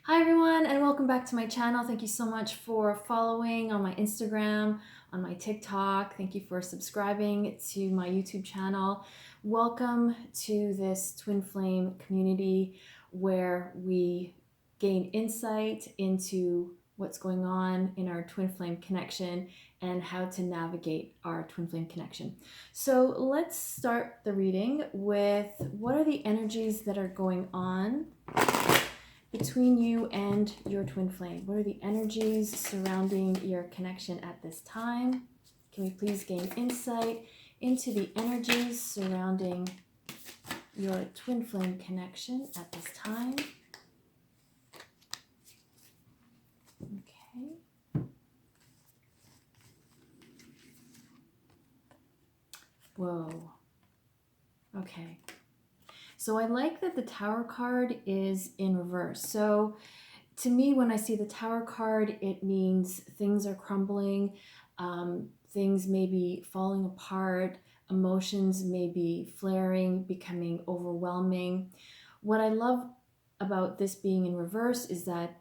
Hi everyone, and welcome back to my channel. Thank you so much for following on my Instagram, on my TikTok. Thank you for subscribing to my YouTube channel. Welcome to this Twin Flame community where we gain insight into what's going on in our Twin Flame connection and how to navigate our Twin Flame connection. So let's start the reading with what are the energies that are going on between you and your twin flame. What are the energies surrounding your connection at this time? Can we please gain insight into the energies surrounding your twin flame connection at this time? Okay. Whoa. Okay. So I like that the Tower card is in reverse. So to me, when I see the Tower card, it means things are crumbling, things may be falling apart, emotions may be flaring, becoming overwhelming. What I love about this being in reverse is that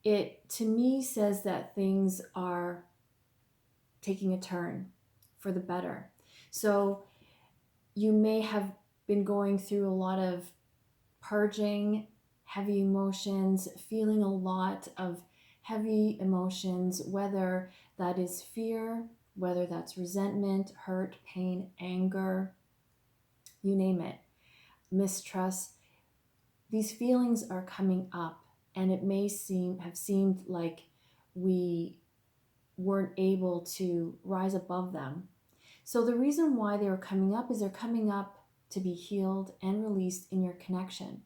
it, to me, says that things are taking a turn for the better. So you may have been going through a lot of purging, heavy emotions, feeling a lot of heavy emotions, whether that is fear, whether that's resentment, hurt, pain, anger, you name it, mistrust. These feelings are coming up, and it may have seemed like we weren't able to rise above them. So the reason why they were coming up is they're coming up to be healed and released in your connection.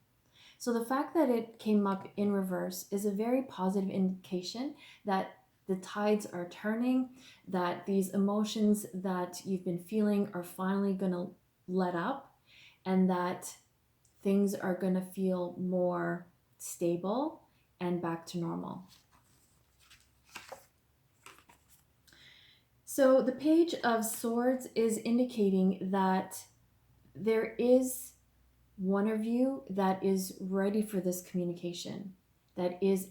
So the fact that it came up in reverse is a very positive indication that the tides are turning, that these emotions that you've been feeling are finally going to let up, and that things are going to feel more stable and back to normal. So the Page of Swords is indicating that there is one of you that is ready for this communication, that is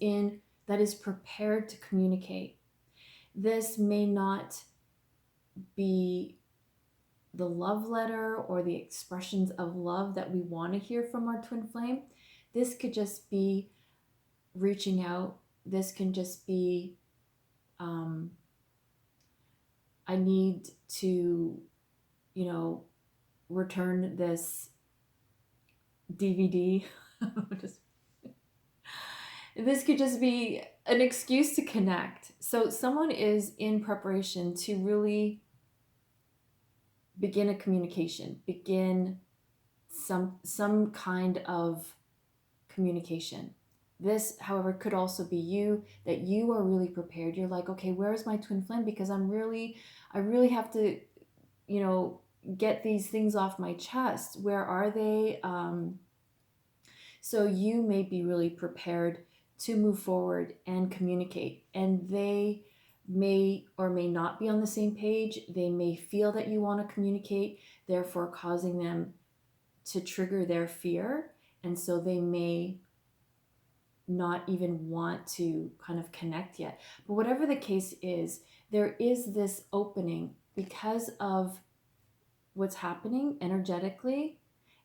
prepared to communicate. This may not be the love letter or the expressions of love that we want to hear from our twin flame. This could just be reaching out. This can just be I need to, return this DVD. This could just be an excuse to connect. So someone is in preparation to really begin a communication, begin some kind of communication. This, however, could also be you, that you are really prepared. You're like, okay, where's my twin flame? Because I really have to, get these things off my chest. Where are they? So you may be really prepared to move forward and communicate, and they may or may not be on the same page. They may feel that you want to communicate, therefore causing them to trigger their fear, and so they may not even want to kind of connect yet. But whatever the case is, there is this opening because of what's happening energetically.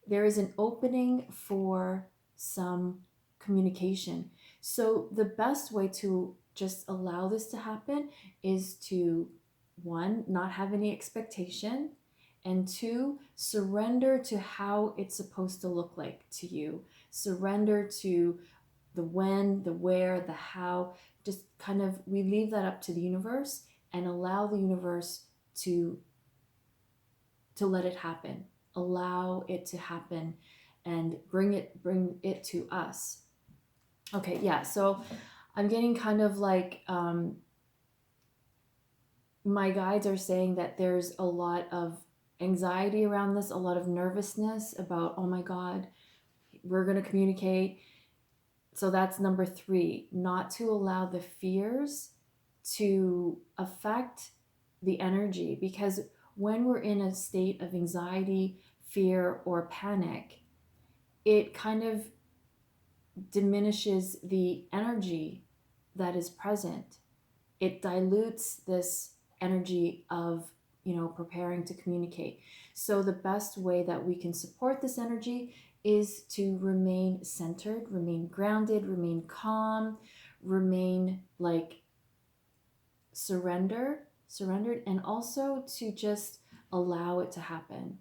There is an opening for some communication. So the best way to just allow this to happen is to, one, not have any expectation, and two, surrender to how it's supposed to look like to you. Surrender to the when, the where, the how. Just kind of, we leave that up to the universe and allow the universe to let it happen. Allow it to happen and bring it to us. Okay, yeah, so I'm getting kind of like my guides are saying that there's a lot of anxiety around this, a lot of nervousness about, oh my God, we're going to communicate. So that's number 3, not to allow the fears to affect the energy, because when we're in a state of anxiety, fear, or panic, it kind of diminishes the energy that is present. It dilutes this energy of, preparing to communicate. So the best way that we can support this energy is to remain centered, remain grounded, remain calm, remain like surrendered, and also to just allow it to happen,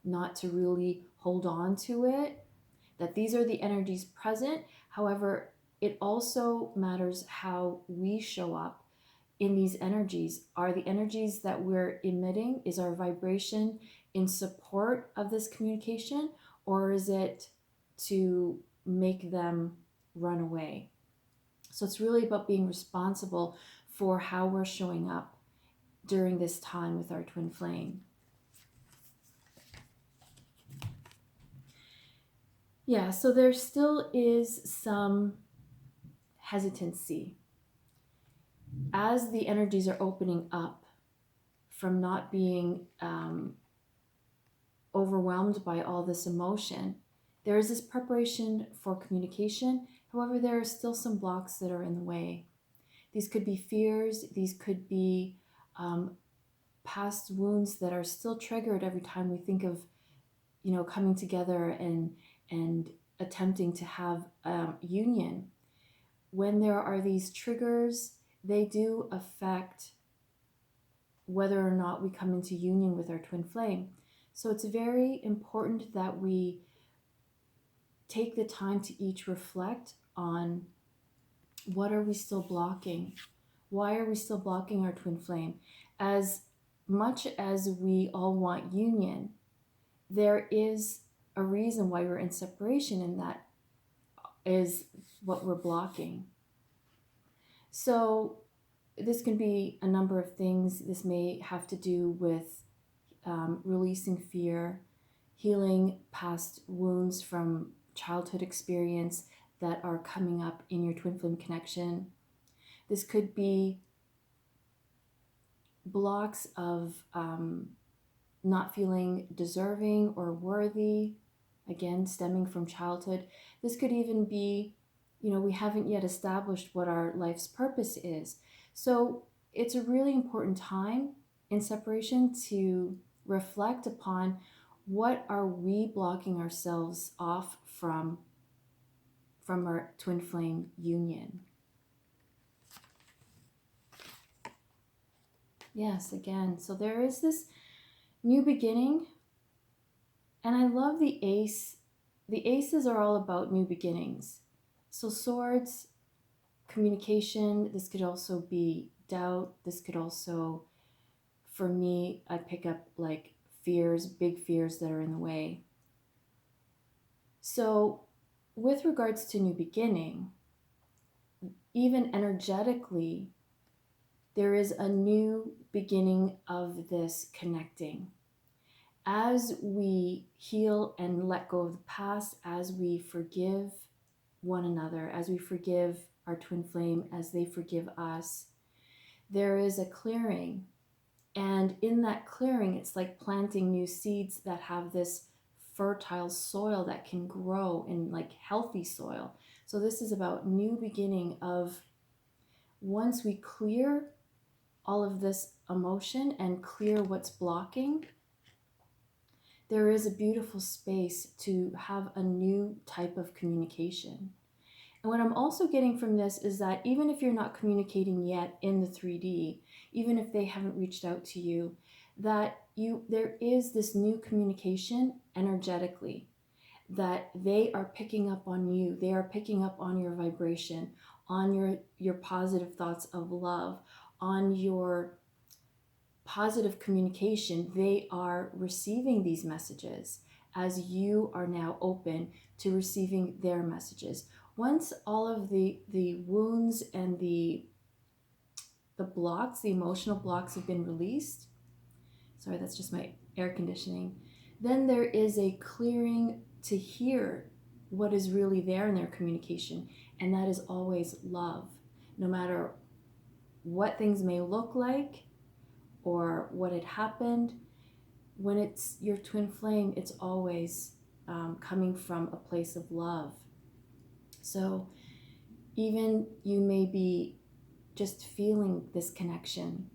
not to really hold on to it, that these are the energies present. However, it also matters how we show up in these energies. Are the energies that we're emitting, is our vibration in support of this communication, or is it to make them run away? So it's really about being responsible for how we're showing up during this time with our twin flame. Yeah, so there still is some hesitancy as the energies are opening up from not being overwhelmed by all this emotion. There is this preparation for communication. However, there are still some blocks that are in the way. These could be fears, these could be past wounds that are still triggered every time we think of, coming together and attempting to have union. When there are these triggers, they do affect whether or not we come into union with our twin flame. So it's very important that we take the time to each reflect on what are we still blocking? Why are we still blocking our twin flame? As much as we all want union, there is a reason why we're in separation, and that is what we're blocking. So this can be a number of things. This may have to do with releasing fear, healing past wounds from childhood experience that are coming up in your twin flame connection. This could be blocks of not feeling deserving or worthy, again, stemming from childhood. This could even be, we haven't yet established what our life's purpose is. So it's a really important time in separation to reflect upon what are we blocking ourselves off from our twin flame union. Yes, again, so there is this new beginning, and I love the ace. The aces are all about new beginnings. So swords, communication, this could also be doubt. This could also, for me, I pick up like fears, big fears that are in the way. So with regards to new beginning, even energetically, there is a new beginning of this connecting. As we heal and let go of the past, as we forgive one another, as we forgive our twin flame, as they forgive us, there is a clearing. And in that clearing, it's like planting new seeds that have this fertile soil that can grow in like healthy soil. So this is about new beginning of, once we clear all of this emotion and clear what's blocking, there is a beautiful space to have a new type of communication. And what I'm also getting from this is that even if you're not communicating yet in the 3D, even if they haven't reached out to you, that there is this new communication energetically, that they are picking up on you. They are picking up on your vibration, on your positive thoughts of love, on your positive communication. They are receiving these messages as you are now open to receiving their messages. Once all of the wounds and the blocks, the emotional blocks have been released, sorry, that's just my air conditioning, then there is a clearing to hear what is really there in their communication, and that is always love. No matter what things may look like or what had happened, when it's your twin flame, it's always coming from a place of love. So even you may be just feeling this connection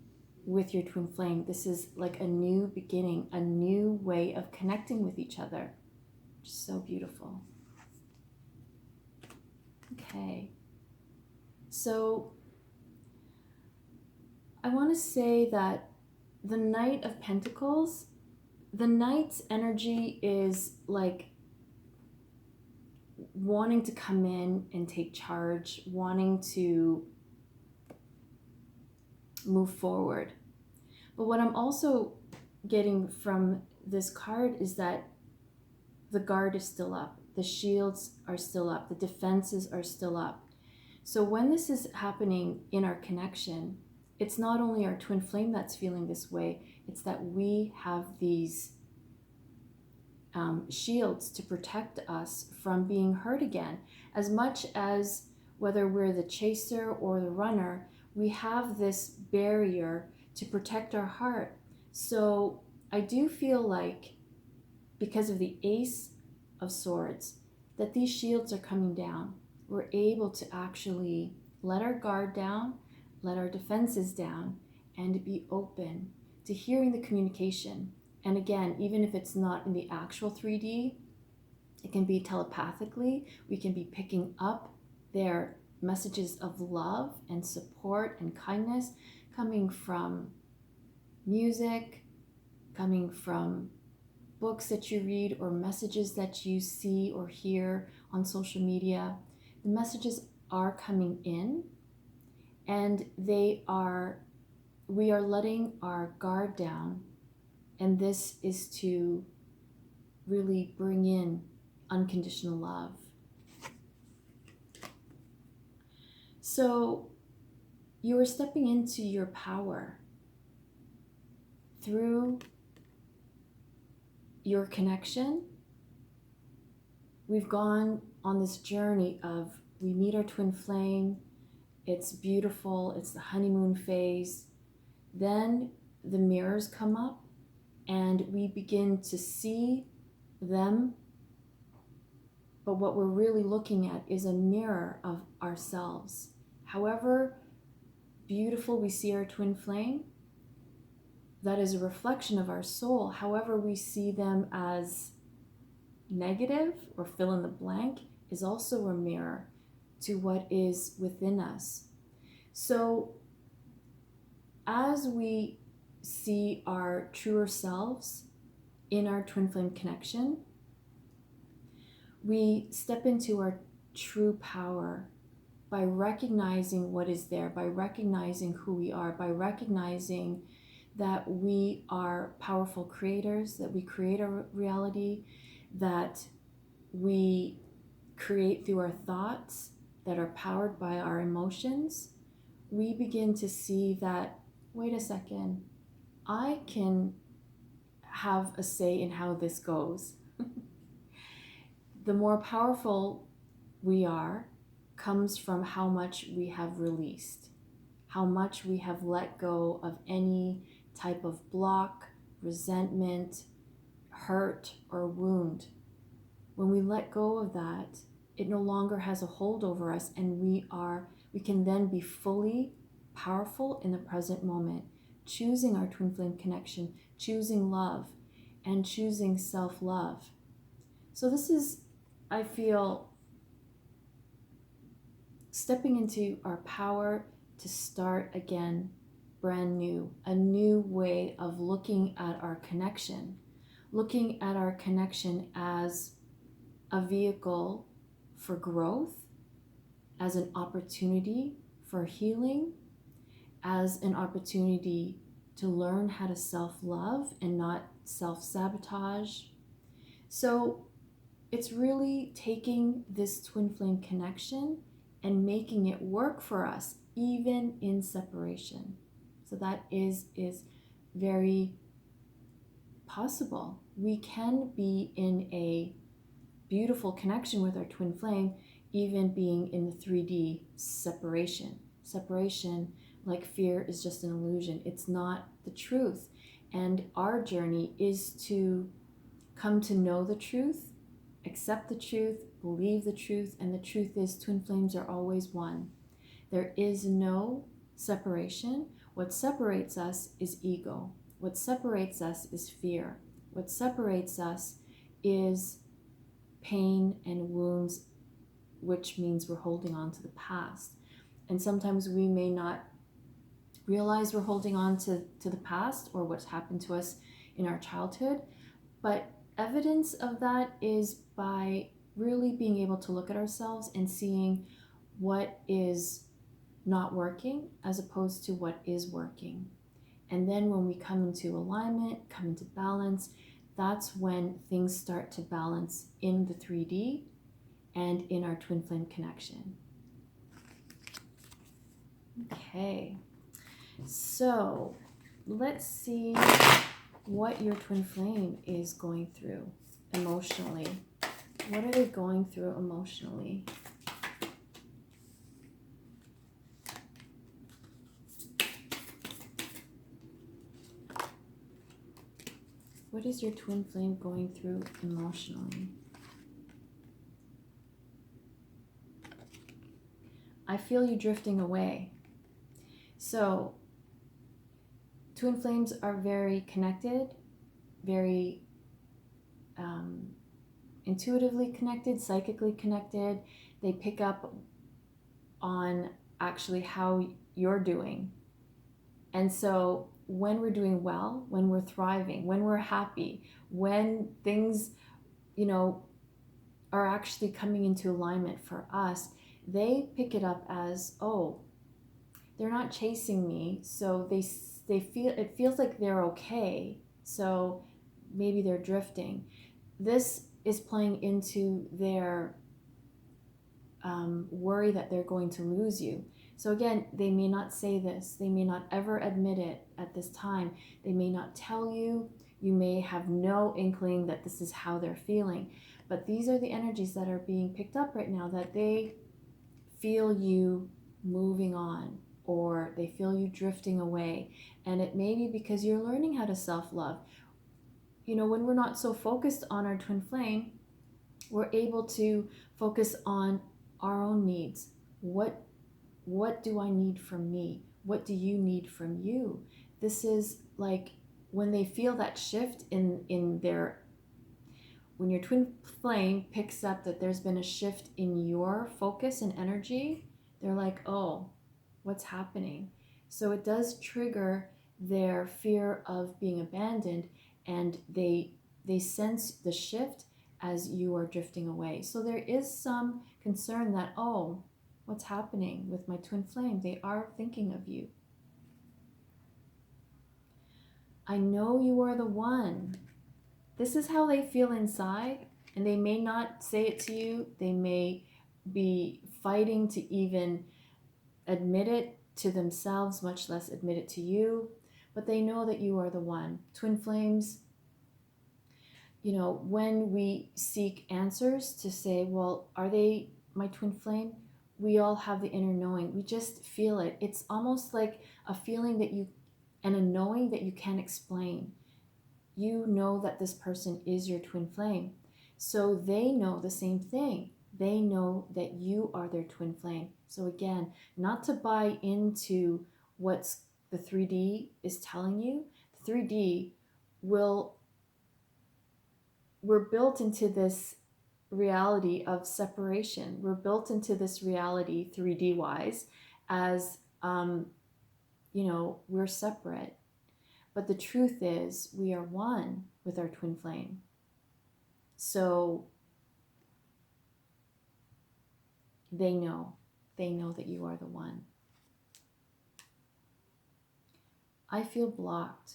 with your twin flame. This is like a new beginning, a new way of connecting with each other. Just so beautiful. Okay. So I want to say that the Knight of Pentacles, the Knight's energy is like wanting to come in and take charge, wanting to move forward. But what I'm also getting from this card is that the guard is still up, the shields are still up, the defenses are still up. So when this is happening in our connection, it's not only our twin flame that's feeling this way, it's that we have these shields to protect us from being hurt again. As much as whether we're the chaser or the runner, we have this barrier to protect our heart. So I do feel like because of the Ace of Swords, that these shields are coming down. We're able to actually let our guard down, let our defenses down, and be open to hearing the communication. And again, even if it's not in the actual 3D, it can be telepathically. We can be picking up their messages of love and support and kindness coming from music, coming from books that you read or messages that you see or hear on social media. The messages are coming in, and we are letting our guard down, and this is to really bring in unconditional love. So you are stepping into your power through your connection. We've gone on this journey of we meet our twin flame. It's beautiful. It's the honeymoon phase. Then the mirrors come up and we begin to see them. But what we're really looking at is a mirror of ourselves. However beautiful we see our twin flame, that is a reflection of our soul. However we see them as negative or fill in the blank is also a mirror to what is within us. So as we see our truer selves in our twin flame connection, we step into our true power by recognizing what is there, by recognizing who we are, by recognizing that we are powerful creators, that we create our reality, that we create through our thoughts that are powered by our emotions. We begin to see that, wait a second, I can have a say in how this goes. The more powerful we are comes from how much we have released, how much we have let go of any type of block, resentment, hurt, or wound. When we let go of that, it no longer has a hold over us, and we can then be fully powerful in the present moment, choosing our twin flame connection, choosing love, and choosing self-love. So this is, I feel, stepping into our power to start again, brand new, a new way of looking at our connection as a vehicle for growth, as an opportunity for healing, as an opportunity to learn how to self-love and not self-sabotage. So it's really taking this twin flame connection and making it work for us, even in separation. So that is very possible. We can be in a beautiful connection with our twin flame, even being in the 3D separation. Separation, like fear, is just an illusion. It's not the truth. And our journey is to come to know the truth, accept the truth, believe the truth, and the truth is twin flames are always one. There is no separation. What separates us is ego. What separates us is fear. What separates us is pain and wounds, which means we're holding on to the past. And sometimes we may not realize we're holding on to the past or what's happened to us in our childhood, but evidence of that is by really being able to look at ourselves and seeing what is not working as opposed to what is working. And then when we come into alignment, come into balance, that's when things start to balance in the 3D and in our twin flame connection. Okay, so let's see what your twin flame is going through emotionally. What are they going through emotionally? What is your twin flame going through emotionally? I feel you drifting away. So, twin flames are very connected, very intuitively connected, psychically connected. They pick up on actually how you're doing. And so when we're doing well, when we're thriving, when we're happy, when things, are actually coming into alignment for us, they pick it up as, oh, they're not chasing me, so they feel, it feels like they're okay, so maybe they're drifting. This is playing into their worry that they're going to lose you. So again, they may not say this, they may not ever admit it at this time, they may not tell you, you may have no inkling that this is how they're feeling, but these are the energies that are being picked up right now, that they feel you moving on, or they feel you drifting away. And it may be because you're learning how to self-love. When we're not so focused on our twin flame, we're able to focus on our own needs. What do I need from me? What do you need from you? This is like when they feel that shift in their, when your twin flame picks up that there's been a shift in your focus and energy, they're like, oh, what's happening? So it does trigger their fear of being abandoned, and they sense the shift as you are drifting away. So there is some concern that, oh, what's happening with my twin flame? They are thinking of you. I know you are the one. This is how they feel inside, and they may not say it to you. They may be fighting to even admit it to themselves, much less admit it to you, but they know that you are the one. Twin flames, when we seek answers to say, well, are they my twin flame? We all have the inner knowing. We just feel it. It's almost like a feeling and a knowing that you can't explain. You know that this person is your twin flame. So they know the same thing. They know that you are their twin flame. So again, not to buy into what's the 3D is telling you. The 3D we're built into this reality of separation. We're built into this reality 3D wise as, we're separate. But the truth is we are one with our twin flame. So they know that you are the one. I feel blocked.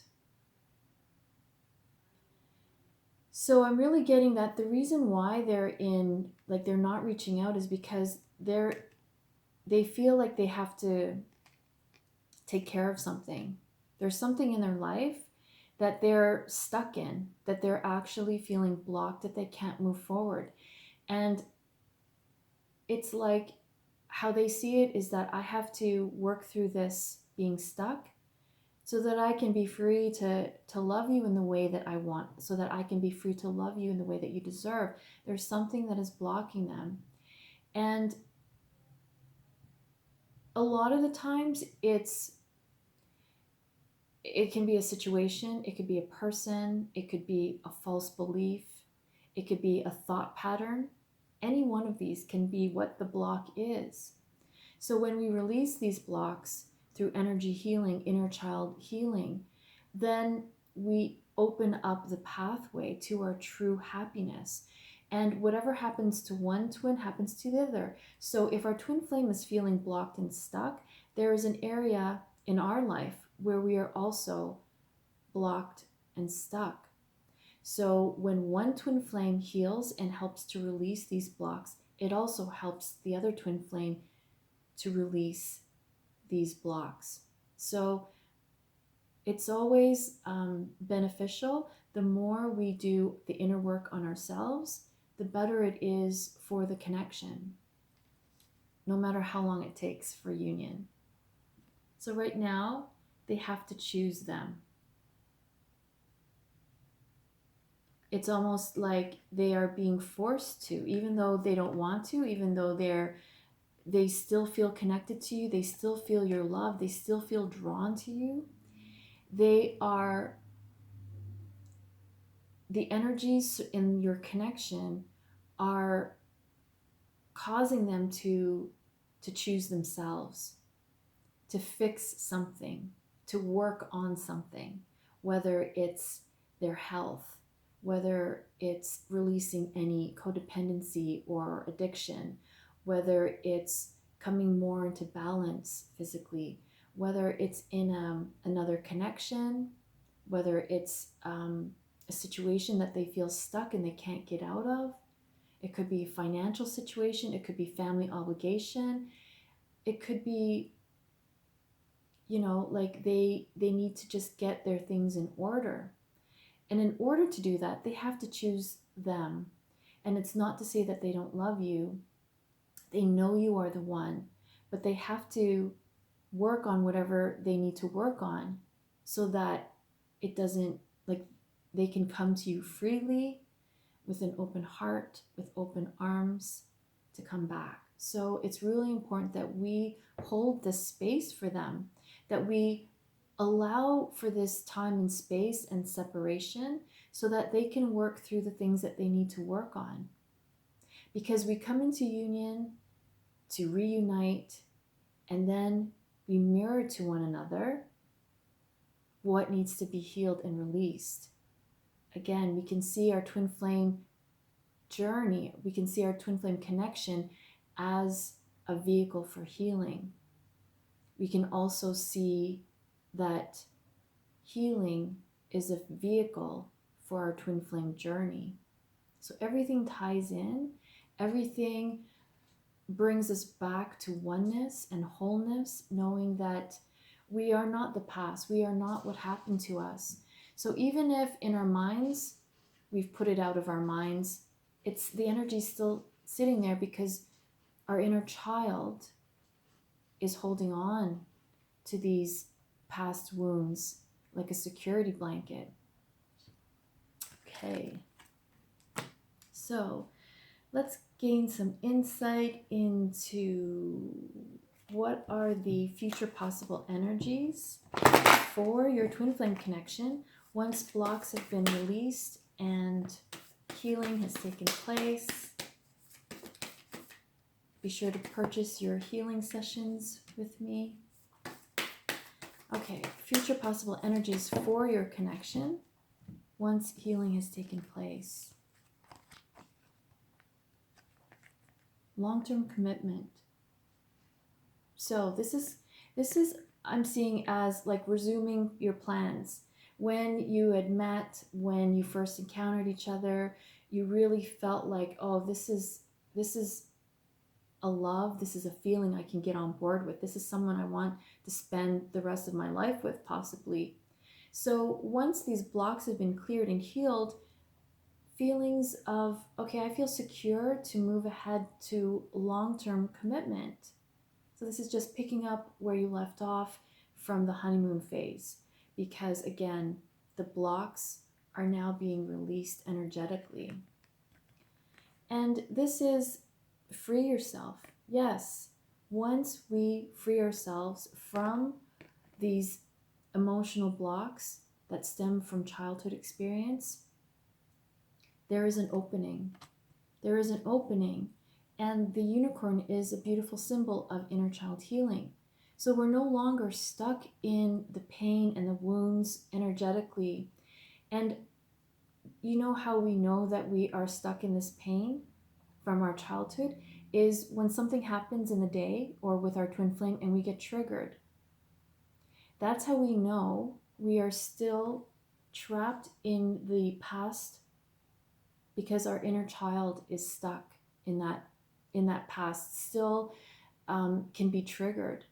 So I'm really getting that the reason why they're not reaching out is because they feel like they have to take care of something. There's something in their life that they're stuck in, that they're actually feeling blocked, that they can't move forward. And it's like how they see it is that I have to work through this being stuck so that I can be free to love you in the way that I want, so that I can be free to love you in the way that you deserve. There's something that is blocking them. And a lot of the times it can be a situation, it could be a person, it could be a false belief, it could be a thought pattern. Any one of these can be what the block is. So when we release these blocks through energy healing, inner child healing, then we open up the pathway to our true happiness. And whatever happens to one twin happens to the other. So if our twin flame is feeling blocked and stuck, there is an area in our life where we are also blocked and stuck. So when one twin flame heals and helps to release these blocks, it also helps the other twin flame to release these blocks. So it's always beneficial. The more we do the inner work on ourselves, the better it is for the connection, no matter how long it takes for union. So right now, they have to choose them. It's almost like they are being forced to, even though they don't want to, even though they still feel connected to you, they still feel your love, they still feel drawn to you. The energies in your connection are causing them to choose themselves, to fix something, to work on something, whether it's their health, whether it's releasing any codependency or addiction, whether it's coming more into balance physically, whether it's in another connection, whether it's a situation that they feel stuck and they can't get out of. It could be a financial situation, it could be family obligation, it could be, like they need to just get their things in order. And in order to do that, they have to choose them. And it's not to say that they don't love you. They know you are the one, but they have to work on whatever they need to work on so that it doesn't, like, they can come to you freely with an open heart, with open arms to come back. So it's really important that we hold this space for them, that we allow for this time and space and separation so that they can work through the things that they need to work on. Because we come into union to reunite, and then we mirror to one another what needs to be healed and released. Again, we can see our twin flame journey, we can see our twin flame connection as a vehicle for healing. We can also see that healing is a vehicle for our twin flame journey. So everything ties in, everything brings us back to oneness and wholeness, knowing that we are not the past, we are not what happened to us. So even if in our minds, we've put it out of our minds, it's the energy still sitting there because our inner child is holding on to these past wounds like a security blanket. Okay, so let's gain some insight into what are the future possible energies for your twin flame connection once blocks have been released and healing has taken place. Be sure to purchase your healing sessions with me. Okay, future possible energies for your connection once healing has taken place. Long-term commitment. So this is I'm seeing as like resuming your plans. When you had met, when you first encountered each other, you really felt like, oh, this is a love, this is a feeling I can get on board with. This is someone I want to spend the rest of my life with, possibly. So once these blocks have been cleared and healed, feelings of, okay, I feel secure to move ahead to long-term commitment. So this is just picking up where you left off from the honeymoon phase. because again, the blocks are now being released energetically. And this is free yourself. Yes, once we free ourselves from these emotional blocks that stem from childhood experience, there is an opening. There is an opening, and the unicorn is a beautiful symbol of inner child healing. So we're no longer stuck in the pain and the wounds energetically. And you know how we know that we are stuck in this pain from our childhood is when something happens in the day or with our twin flame and we get triggered. That's how we know we are still trapped in the past, because our inner child is stuck in that past, still can be triggered.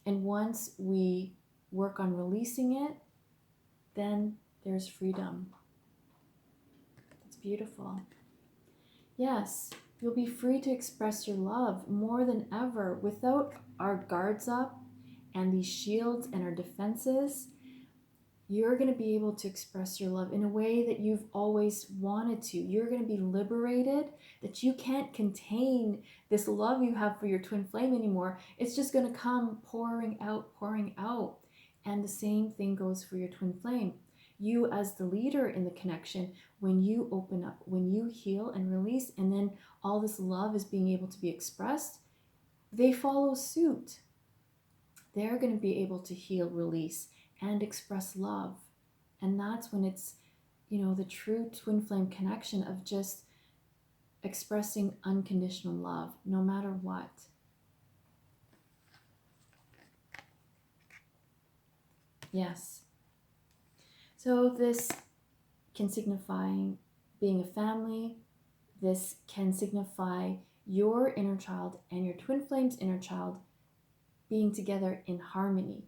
And once we work on releasing it, then there's freedom. It's beautiful. Yes, you'll be free to express your love more than ever without our guards up and these shields and our defenses. You're going to be able to express your love in a way that you've always wanted to. You're going to be liberated, that you can't contain this love you have for your twin flame anymore. It's just going to come pouring out, pouring out. And the same thing goes for your twin flame. You as the leader in the connection, when you open up, when you heal and release, and then all this love is being able to be expressed, they follow suit. They're going to be able to heal, release, and express love. And that's when it's, the true twin flame connection of just expressing unconditional love, no matter what. Yes. So this can signify being a family. This can signify your inner child and your twin flame's inner child being together in harmony.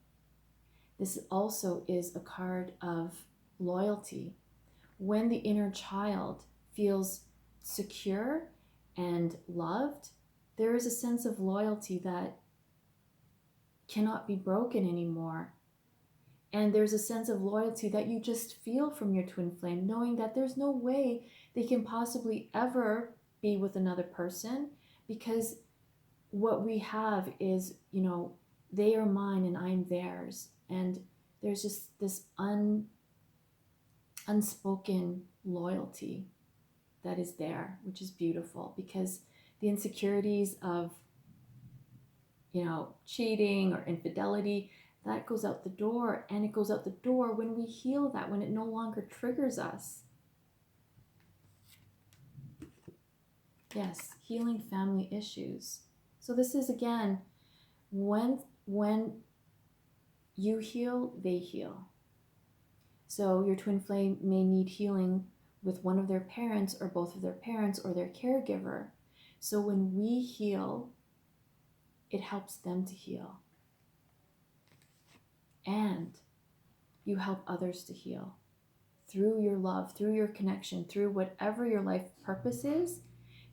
This also is a card of loyalty. When the inner child feels secure and loved, there is a sense of loyalty that cannot be broken anymore. And there's a sense of loyalty that you just feel from your twin flame, knowing that there's no way they can possibly ever be with another person, because what we have is, they are mine and I'm theirs. And there's just this unspoken loyalty that is there, which is beautiful, because the insecurities of, cheating or infidelity, that goes out the door. And it goes out the door when we heal that, when it no longer triggers us. Yes, healing family issues. So this is, again, when you heal, they heal. So your twin flame may need healing with one of their parents or both of their parents or their caregiver. So when we heal, it helps them to heal. And you help others to heal through your love, through your connection, through whatever your life purpose is.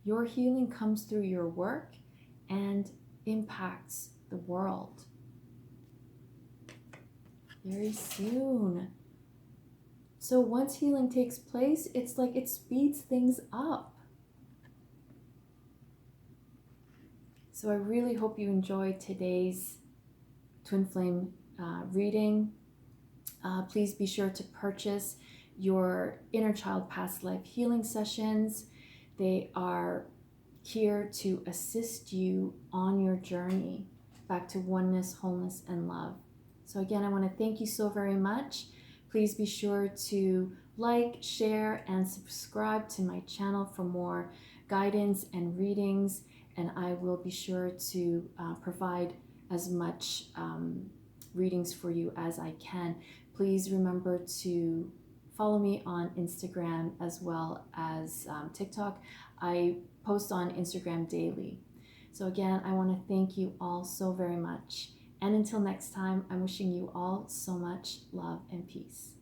Your healing comes through your work and impacts the world. Very soon. So once healing takes place, it's like it speeds things up. So I really hope you enjoyed today's Twin Flame reading. Please be sure to purchase your Inner Child Past Life Healing Sessions. They are here to assist you on your journey back to oneness, wholeness, and love. So again, I want to thank you so very much. Please be sure to like, share, and subscribe to my channel for more guidance and readings. And I will be sure to provide as much readings for you as I can. Please remember to follow me on Instagram as well as TikTok. I post on Instagram daily. So again, I want to thank you all so very much. And until next time, I'm wishing you all so much love and peace.